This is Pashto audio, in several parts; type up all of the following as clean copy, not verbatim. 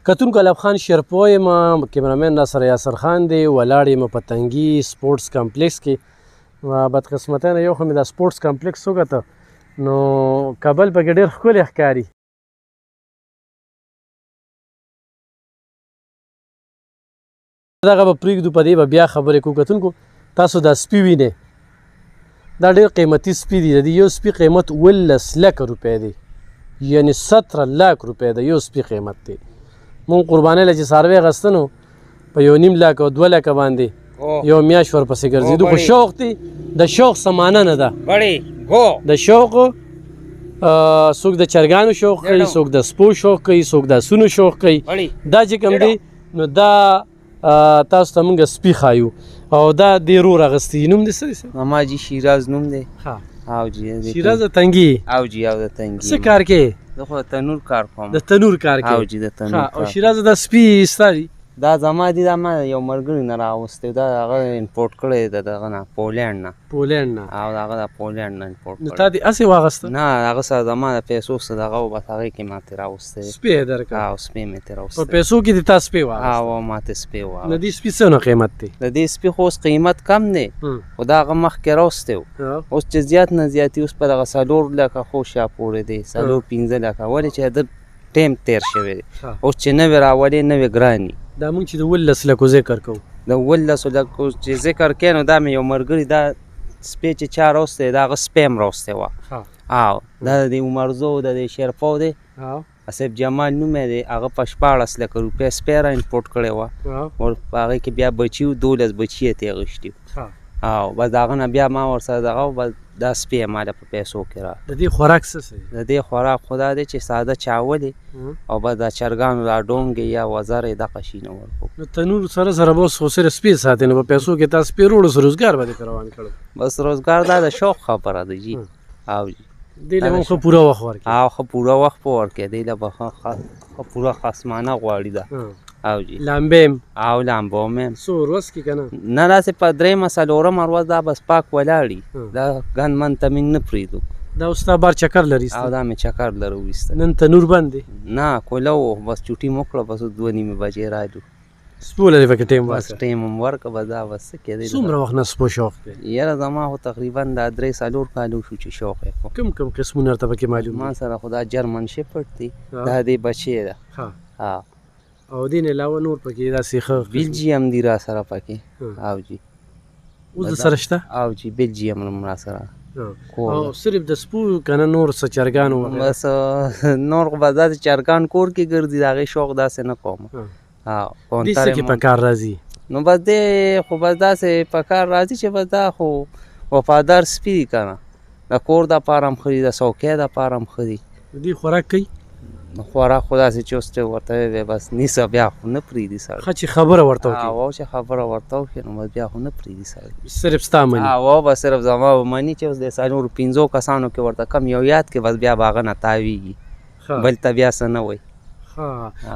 کتونکو الف خان شیرپو یم، کیمرامین ناصر یاسر خان دی، ولاړ یم په تنګي سپورټس کمپلیکس کې. بدقسمتۍ نه یو خو مې دا سپورټس کمپلیکس وکته نو کابل پکې ډېر ښکلی ښکاري. دغه به پرېږدو، په دې به بیا خبرې کوو. کتونکو تاسو دا سپي وینئ، دا ډېر قیمتي سپي دي. د دې یو سپي قیمت 18 لکه روپۍ دی، یعنې 17 لاک روپۍ د یو سپي قیمت دی. مونږ قربانۍ له چې څاروی اخیسته نو په 1.5 لک او 2 لکه باندې یو میاشت ورپسې ګرځېدو، خو شوق دی. د شوق سمانه نه ده. د شوق څوک د چرګانو شوق کوي، څوک د سپو شوق کوي، څوک د اسونو شوق کوي. دا چې کوم دی نو دا تاسو ته مونږ سپي ښایو. او دا دې رور اخیستی، نوم دې څه دی؟ ماما جي شیراز نوم دی. او جی شیراز د تنګي. او جی او د تنګي. څه کار کوې؟ زه خو د تنور کار کوم. د تنور کار کوې؟ او جی د تنور کار. او شیراز د سپي ستا دي؟ دا زما دي، دا ما یو ملګري نه راوستی، دا هغه امپورټ کړی د دغه نه، پولینډ نه. پولینډ نه؟ او هغه د پولینډ نه امپورټ کړی. نو تا دې هسې واخیسته؟ نه، هغه سره زما د پیسو څه دغه و، بس هغې کې ما ترې راوستی. سپی یې درکړه؟ او سپی مې ترې راوستی. په پیسو کې دې تا سپی واخیسته؟ او ما ته سپی واخیسته. د دې سپي څونه قیمت دی؟ د دې سپي خو اوس قیمت کم دی، خو دا هغه مخکې راوستی و. اوس چې زیات نه زیاتي اوس په دغه 4 لکه خو شا پورې دی، 4-5 لکه. ولې چې د ټیم تیر شوی دی. اوس چې نوې راولې نوې ګراني. دا مونږ چې د 18 لکو ذکر کوو، د 18 لکو چې ذکر کوې نو دا مې یو ملګري دا سپی چې چا راوستی دا هغه سپی هم راوستی وه. او دا د عمرزو د دې شیرپو دی، اسف جمال نوم یې دی. هغه په 14 لکه روپۍ سپی را امپورټ کړی وه. او په هغې کې بیا بچي و، 12 بچي یې ترې اخیستي وو. او بس د هغه نه بیا ما ورسره دغه و، بس دا سپی یې ما له په پیسو کې را. د دې خوراک څه څه دی؟ د دې خوراک خو دا دی چې ساده چاول او بس دا چرګانو دا ډونګې یا وزر یې دغه شي نه ورکوو. نو تنور سره سره به اوس خو صرف سپي ساتې، نو په پیسو کې تا سپي روړو سه روزګار به دې روان کړی؟ بس روزګار دا د شوق خبره ده جي. او جي دې له مونږ ښه پوره وخت ورکړي. او ښه پوره وخت په ورکړي، دې له به ښه پوره خصمانه غواړي ده. او جی لامبیم او لامبو مې څو ورځ کې که نه؟ نه، داسې په 3 څلورمه ورځ دا بس پاک ولاړي. دا ګن من ته مې نه پرېږدو. دا اوس تا بار چکر لري؟ او دا مې چکر لره وایسته. نن تنور بند دی؟ نه، کوله و، بس چوټي مو کړه، بس 2:30 بجې رالو. سپو لرې پکې ټیم بس ټیم هم ورکړه، بس دا بس څه کېدی. څومره وخت نه سپو شوق دی؟ یاره زما خو تقریبا دا 3-4 کالو شو چې شوق یې خو. کوم قسمونه ورته پکې معلوم دي؟ ما سره خو دا جرمن شپرډ دی، دا دې بچی ده. او دین علاوه نور پکې داسې ښه بیلجیم دی را سره پکې. او جی اوس د سره شته؟ او جی بیلجیم هم را سره. او صرف د سپو که نه نور څه چرګان وغیره؟ بس نور خو بس داسې چرګان کور کې ګرځي، د هغې شوق داسې نه کوم. دې څه کې په کار راځي؟ نو بس دې خو بس داسې په کار راځي چې بس دا خو وفادار سپي دي که نه، د کور دپاره هم ښه دي، د څوکۍ دپاره هم ښه دي. دوی خوراک کوي؟ خوراک خو داسې چې اوس ته ورته ویې بس نیسه بیا خو نه پرېږدي سړی. ښه چې خبره ورته وکړي. او چې خبره ورته وکړي نو بس بیا خو نه پرېږدي سړی. صرف ستا مني؟ او بس صرف زما به مني چې اوس د 4-5 کسانو کې ورته کم یو یاد کې بس بیا به هغه نه تاویږي، بل ته بیا څه نه وایي.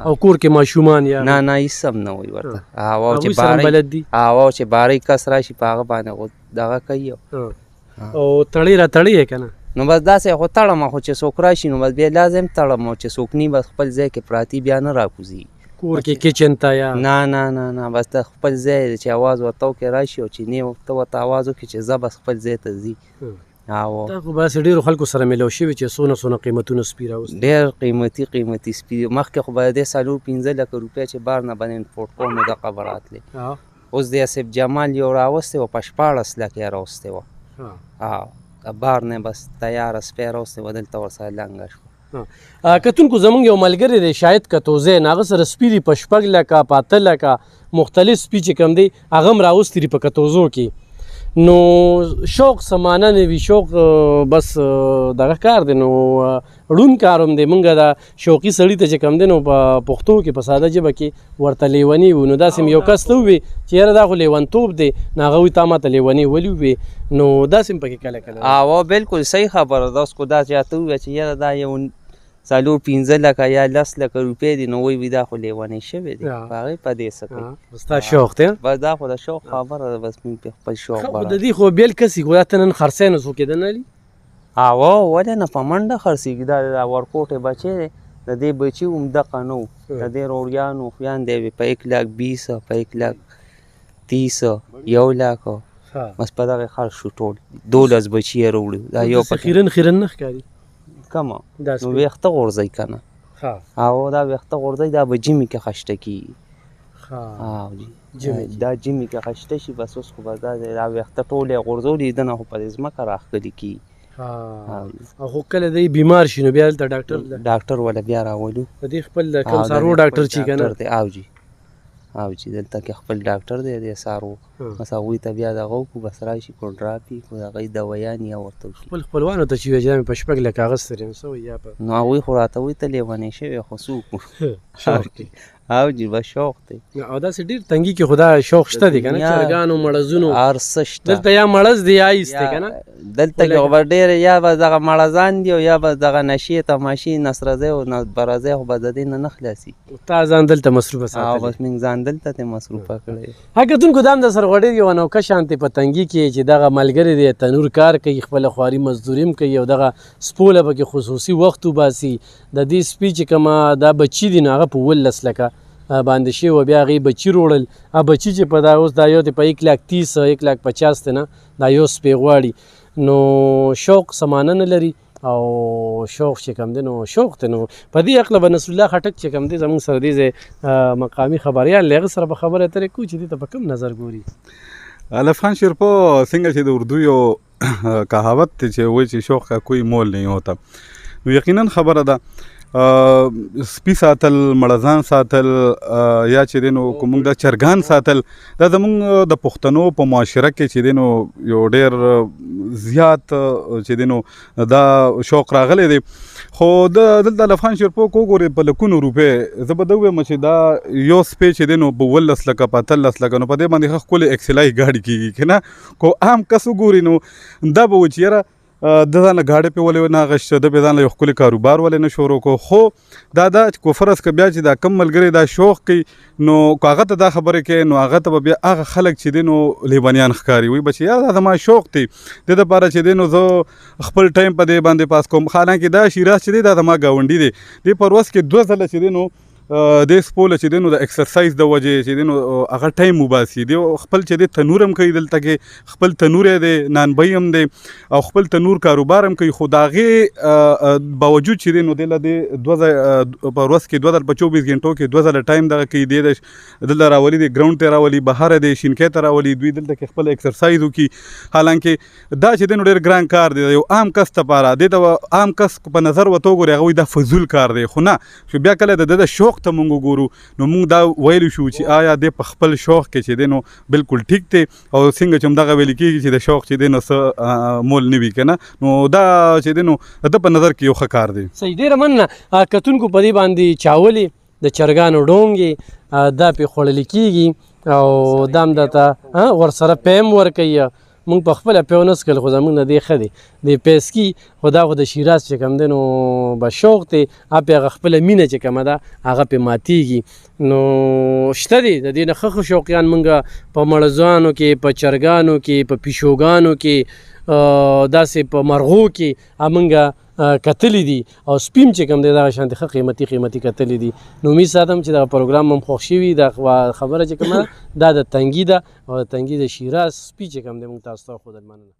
او کور کې ماشومان یا نه نه هېڅ هم نه وایي ورته. او هغوی سره بلد دي؟ او چې باری کس راشي په هغه باندې دغه کوي. او تړی را تړی یې که نه؟ نو بس داسې خو تړم، خو چې څوک راشي نو بس بیا لازم تړم، او چې څوک نی بس خپل ځای کې پراتی بیا نه راکوزي کور کې کچن ته یا؟ نه نه نه نه، بس ته خپل ځای چې اواز ورته وکړې راشي، او چې نه ته ورته اواز وکړې چې ځه بس خپل ځای ته ځي. او دا خو بس ډېرو خلکو سره میلاو شوي چې څونه قیمتونه سپي راوستي؟ ډېر قیمتي سپي. مخکې خو به دې 4-5 لکه روپۍ چې بار نه باندې امپورټ کوم نو دغه به راتلې. اوس د اسف جمال یو راوستی و په 14 لکه یې راوستی وه. بار نه بس تیاره سپی راوستی و، دلته ورسره لنګه شو. کتونکو زمونږ یو ملګری دی شاهد کتوزی، هغه سره سپي دي په 6 لکه په 8 لکه مختلف سپي چې کوم دی هغه هم راوستي دي په کتوزو کې. نو شوق سمانه نه وي، شوق بس دغه کار دی، نو ړون کار هم دی. مونږ دا شوقي سړي ته چې کوم دی نو په پښتو کې په ساده ژبه کې ورته لیوني وو. نو داسې مې یو کس ته ووایي چې یاره دا خو لیونتوب دی، نو هغه وایي تا ماته لیونی ولې ووایې؟ نو داسې هم پکې کله کله. او بالکل صحیح خبره ده. اوس خو دا چاته ووایه چې یاره دا یو 4-5 لکه یا 10 لکه روپۍ دي، نو وایي دا خو لیونی شوی دی، په هغې په دې څه کوي. ستا شوق دی؟ بس دا خو د شوق خبره ده، بس مې په خپل شوق د دې خو بیل کسي خو دا ته نن خرڅی نه څو کېده نه علي؟ او ولې نه، په منډه خرڅېږي. دا ورکوټې بچی دی، د دې بچي همدغه نه و د دې روریان و خویان دی په 1,20,000 په 1,30,000 1 لاک بس په دغه خرڅ شو ټول 12 بچي یې راوړي دا یو پکې خیرن نه ښکاري کمه نو ویښته غورځوي که نه او دا ویښته غورځوي دا به ژمي کې خشته کېږي دا ژمي کې خشته شي بس اوس خو به دا ویښته ټول یې غورځولي دنه خو په دې ځمکه راښکلي کېږي خو کله دی بیمار شي نو بیا هلته ډاکټر ولا بیا راولو په دې خپل کوم څاروو ډاکټر چې که نه او چې دلته کې خپل ډاکټر دی د څارو بس هغوی ته بیا دغه وکړو بس راشي کنټراپي کړو د هغوی دوایان یا ورته وکړي خپلوانو ته چې وایي چې دا مې په 6 لکه کاغذ سره یم څه وایي یا په نو هغوی خو راته وایي ته لیونی شوی خو څه وکړو او جي بس شوق دی او داسې ډېر تنګي کې خو دا شوق شته دی که نه چرګانو مړزونو هر څه شته دلته یا مړز دی یا ایس دی که نه دلته کې خو به ډېر یا به دغه مړزان دي او یا به دغه نشې تماشې نصرځی او برځی خو به د دې نه خلاصي تا ځان دلته مصروفه ساتلی او بس موږ ځان دلته ته مصروفه کړی کتونکو دا هم د سره ډېر یو انوکه شانتې په تنګي کې چې دغه ملګری دی تنور کار کوي خپله خواري مزدوري هم کوي او دغه سپوله پکې خصوصي وخت وباسي د دې سپي چې کومه دا بچي دي نو هغه په 19 لکه باندې شوي و بیا هغې بچي روړل بچي چې په دا اوس دا یو دی په 1,30,000 1,50,000 دی نه دا یو سپی غواړي نو شوق سمانه نه لري او شوق چې کوم دی نو شوق دی نو په دې هکله به نصر الله خټک چې کوم دی زموږ سره دی مقامي خبریال دی هغه سره به خبرې اترې کوو چې دې ته په کوم نظر ګوري الف خان شیرپو څنګه چې د اردو یو کهاوت دی چې وایي چې شوق کا کوئی مول نہیں ہوتا نو یقینا خبره ده سپي ساتل مړزان ساتل یا چې دی نو کومونږ د چرګان ساتل دا زمونږ د پښتنو په معاشره کې چې دی نو یو ډېر زیات چې دی نو دا شوق راغلی دی خو دلته الف خان شیرپو کو ګورې په لکونو روپۍ زه به ده ووایم چې دا یو سپی چې دی نو په 19 لکه په 18 لکه نو په دې باندې ښه ښکلې اکسلای ګاډي کېږي که نه کو عام کس وګوري نو دا به و چې یاره د ځان له ګاډۍ پې ولې نه اغوسته ده بې ځان له یو ښکلي کاروبار ولې نه شروع کړو خو دا کو فرض که بیا چې دا کم ملګری دا شوق کوي نو که هغه ته دا خبرې کوي نو هغه ته به بیا هغه خلک چې دی نو لیونیان ښکاري وایي به چې یار دا زما شوق دی دې دپاره چې دی نو زه خپل ټایم په دې باندې پاس کوم حالانکې دا شیراز چې دی دا زما ګاونډي دی دې په ورځ کې 2 ځله چې دی نو دې سپوله چې دی نو د ایکسرسایز د وجې چې دی نو هغه ټایم وباسي دی خپل چې دی تنور هم کوي دلته کې خپل تنور یې دی نانبی هم دی او خپل تنور کاروبار هم کوي خو د هغې باوجود چې دی نو دی له دې په ورځ کې 2 ځله په 24 غنټو کې 2 ځله ټایم دغه کوي دی دلته راولي دی ګراوند ته راولي بهر دی شینکۍ ته راولي دوی دلته کې خپل ایکسرسایز وکړي حالانکې دا چې دی نو ډېر ګران کار دی یو عام کس دپاره دې ته عام کس په نظر ورته وګورې هغه وایي دا فضول کار دی خو نه چې بیا کله د ده شوق ته مونږ وګورو نو مونږ دا ویلی شو چې آیا دی په خپل شوق کې چې دی نو بالکل ټیک دی او څنګه چې همدغه ویل کېږي چې د شوق چې دی نو څه مول نه وي که نه نو دا چې دی نو د ده په نظر کې یو ښه کار دی صحیح ډېره مننه کتونکو په دې باندې چاولې د چرګانو ډونګې دا پې خوړلی کېږي او دا هم درته ورسره پیم ورکوي مونږ په خپله پیو نه څکل خو زمونږ نه دی ښه دی د پیسکي خو دا خو د شیراز چې کوم دی نو به شوق دی پې هغه خپله مینه چې کومه ده هغه پې ماتیږي نو شته دی د دې نه ښه شوقیان مونږ په مړزانو کې په چرګانو کې په پیشوګانو کې داسې په مرغو کې مونږ کتلی دي او سپیم چې کوم دی دغه شانتې ښه قیمتي کتلی دي نو امید ساتم چې دغه پروګرام هم خوښ شوي دا خبره چې کومه دا د تنګي ده او د تنګي د شیراز سپي چې کوم دی مونږ تاسو ته ښودل مننه